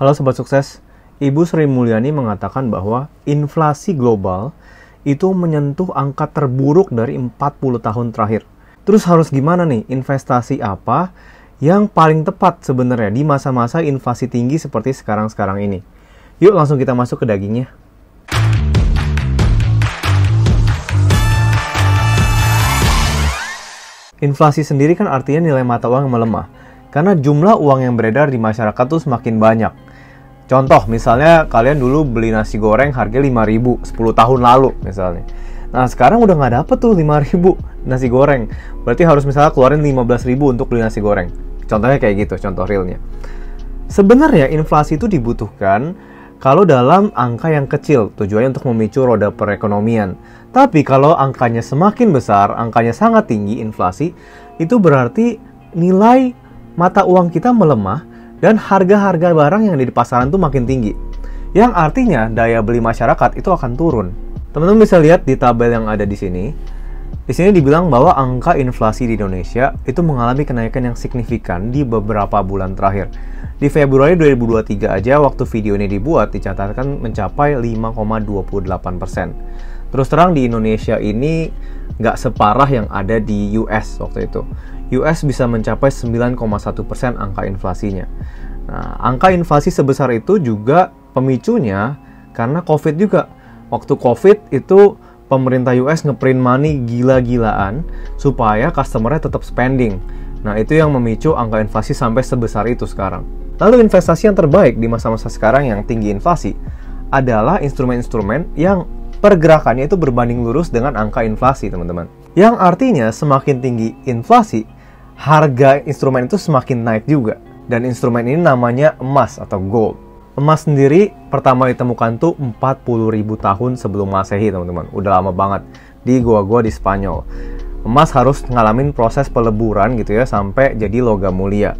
Halo Sobat Sukses, Ibu Sri Mulyani mengatakan bahwa inflasi global itu menyentuh angka terburuk dari 40 tahun terakhir. Terus harus gimana nih? Investasi apa yang paling tepat sebenarnya di masa-masa inflasi tinggi seperti sekarang-sekarang ini? Yuk langsung kita masuk ke dagingnya. Inflasi sendiri kan artinya nilai mata uang yang melemah. Karena jumlah uang yang beredar di masyarakat tuh semakin banyak. Contoh, misalnya kalian dulu beli nasi goreng harga 5.000 10 tahun lalu misalnya. Nah, sekarang udah nggak dapet tuh 5.000 nasi goreng. Berarti harus misalnya keluarin 15.000 untuk beli nasi goreng. Contohnya kayak gitu, contoh realnya. Sebenarnya inflasi itu dibutuhkan kalau dalam angka yang kecil, tujuannya untuk memicu roda perekonomian. Tapi kalau angkanya semakin besar, angkanya sangat tinggi inflasi, itu berarti nilai mata uang kita melemah dan harga-harga barang yang ada di pasaran tuh makin tinggi. Yang artinya daya beli masyarakat itu akan turun. Teman-teman bisa lihat di tabel yang ada di sini. Di sini dibilang bahwa angka inflasi di Indonesia itu mengalami kenaikan yang signifikan di beberapa bulan terakhir. Di Februari 2023 aja waktu video ini dibuat dicatatkan mencapai 5,28%. Terus terang di Indonesia ini nggak separah yang ada di US waktu itu. US bisa mencapai 9,1% angka inflasinya. Nah, angka inflasi sebesar itu juga pemicunya karena COVID juga. Waktu COVID itu pemerintah US ngeprint money gila-gilaan supaya customer-nya tetap spending. Nah, itu yang memicu angka inflasi sampai sebesar itu sekarang. Lalu investasi yang terbaik di masa-masa sekarang yang tinggi inflasi adalah instrumen-instrumen yang pergerakannya itu berbanding lurus dengan angka inflasi, teman-teman. Yang artinya semakin tinggi inflasi, harga instrumen itu semakin naik juga. Dan instrumen ini namanya emas atau gold. Emas sendiri pertama ditemukan tuh 40.000 tahun sebelum Masehi, teman-teman. Udah lama banget di gua-gua di Spanyol. Emas harus ngalamin proses peleburan gitu ya sampai jadi logam mulia.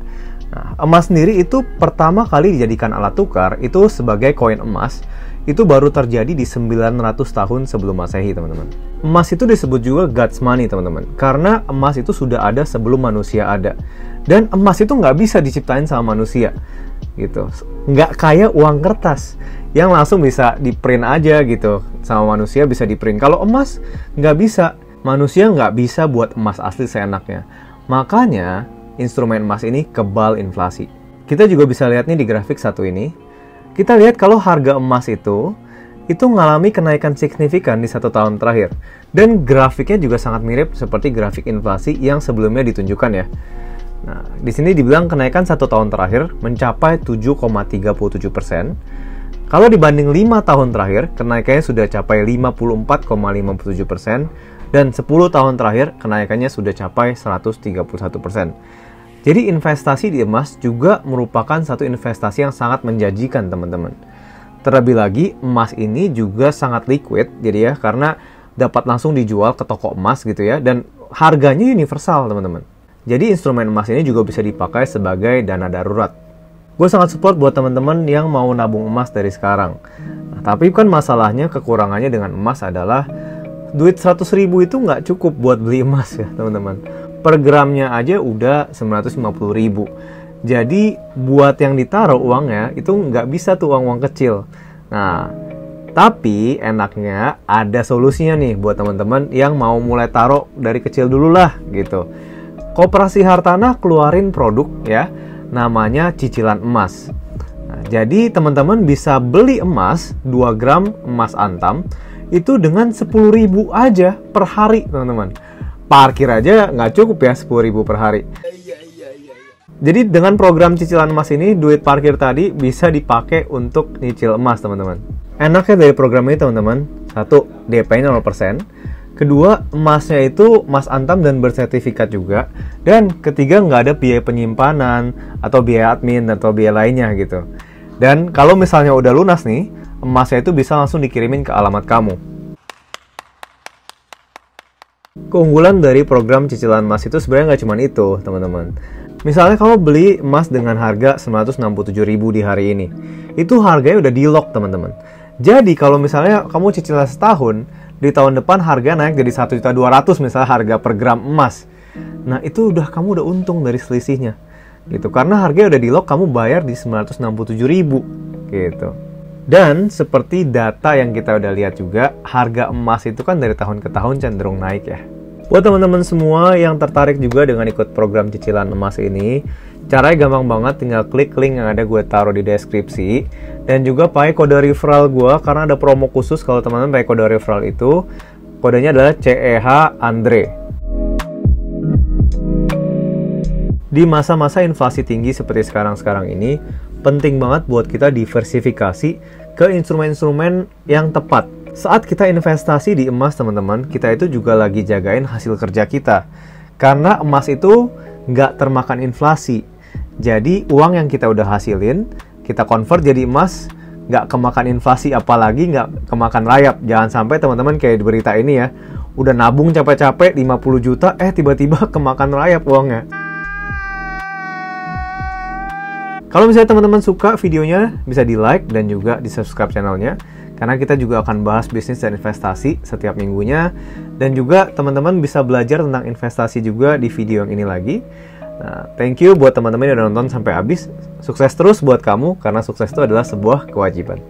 Nah, emas sendiri itu pertama kali dijadikan alat tukar itu sebagai koin emas. Itu baru terjadi di 900 tahun sebelum Masehi, teman-teman. Emas itu disebut juga God's money, teman-teman. Karena emas itu sudah ada sebelum manusia ada. Dan emas itu nggak bisa diciptain sama manusia. Gitu. Nggak kayak uang kertas yang langsung bisa di-print aja gitu. Sama manusia bisa di-print. Kalau emas nggak bisa. Manusia nggak bisa buat emas asli seenaknya. Makanya instrumen emas ini kebal inflasi. Kita juga bisa lihat nih di grafik satu ini. Kita lihat kalau harga emas itu mengalami kenaikan signifikan di 1 tahun terakhir. Dan grafiknya juga sangat mirip seperti grafik inflasi yang sebelumnya ditunjukkan ya. Nah, di sini dibilang kenaikan 1 tahun terakhir mencapai 7,37%. Kalau dibanding 5 tahun terakhir, kenaikannya sudah capai 54,57%. Dan 10 tahun terakhir, kenaikannya sudah capai 131%. Jadi investasi di emas juga merupakan satu investasi yang sangat menjanjikan, teman-teman. Terlebih lagi, emas ini juga sangat liquid, jadi ya, karena dapat langsung dijual ke toko emas gitu ya, dan harganya universal, teman-teman. Jadi instrumen emas ini juga bisa dipakai sebagai dana darurat. Gue sangat support buat teman-teman yang mau nabung emas dari sekarang. Nah, tapi kan masalahnya, kekurangannya dengan emas adalah duit 100.000 itu nggak cukup buat beli emas ya, teman-teman. Per gramnya aja udah 950.000. Jadi buat yang ditaruh uangnya itu nggak bisa tuh uang-uang kecil. Nah, tapi enaknya ada solusinya nih buat teman-teman yang mau mulai taruh dari kecil dulu lah gitu. Koperasi Hartanah keluarin produk ya, namanya cicilan emas. Nah, jadi teman-teman bisa beli emas 2 gram emas antam itu dengan 10.000 aja per hari, teman-teman. Parkir aja nggak cukup ya 10.000 per hari. Jadi dengan program cicilan emas ini, duit parkir tadi bisa dipakai untuk nyicil emas, teman-teman. Enaknya dari program ini, teman-teman, satu, DP-nya 0%. Kedua, emasnya itu emas antam dan bersertifikat juga. Dan ketiga, nggak ada biaya penyimpanan, atau biaya admin, atau biaya lainnya gitu. Dan kalau misalnya udah lunas nih, emasnya itu bisa langsung dikirimin ke alamat kamu. Keunggulan dari program cicilan emas itu sebenarnya nggak cuma itu, teman-teman. Misalnya kamu beli emas dengan harga 967.000 di hari ini. Itu harganya udah di-lock, teman-teman. Jadi kalau misalnya kamu cicilan setahun, di tahun depan harga naik jadi 1.200.000 misalnya harga per gram emas. Nah, itu kamu udah untung dari selisihnya. gitu. Karena harganya udah di lock, kamu bayar di 967.000 gitu. Dan seperti data yang kita udah lihat juga, harga emas itu kan dari tahun ke tahun cenderung naik ya. Buat teman-teman semua yang tertarik juga dengan ikut program cicilan emas ini, caranya gampang banget, tinggal klik link yang ada gue taruh di deskripsi. Dan juga pakai kode referral gue, karena ada promo khusus kalau teman-teman pakai kode referral itu. Kodenya adalah CEH Andre. Di masa-masa inflasi tinggi seperti sekarang-sekarang ini, penting banget buat kita diversifikasi ke instrumen-instrumen yang tepat. Saat kita investasi di emas, teman-teman, kita itu juga lagi jagain hasil kerja kita. Karena emas itu nggak termakan inflasi. Jadi, uang yang kita udah hasilin, kita convert jadi emas, nggak kemakan inflasi, apalagi nggak kemakan rayap. Jangan sampai teman-teman kayak di berita ini ya, udah nabung capek-capek 50 juta, tiba-tiba kemakan rayap uangnya. Kalau misalnya teman-teman suka videonya, bisa di like dan juga di subscribe channelnya. Karena kita juga akan bahas bisnis dan investasi setiap minggunya. Dan juga teman-teman bisa belajar tentang investasi juga di video yang ini lagi. Nah, thank you buat teman-teman yang udah nonton sampai habis. Sukses terus buat kamu, karena sukses itu adalah sebuah kewajiban.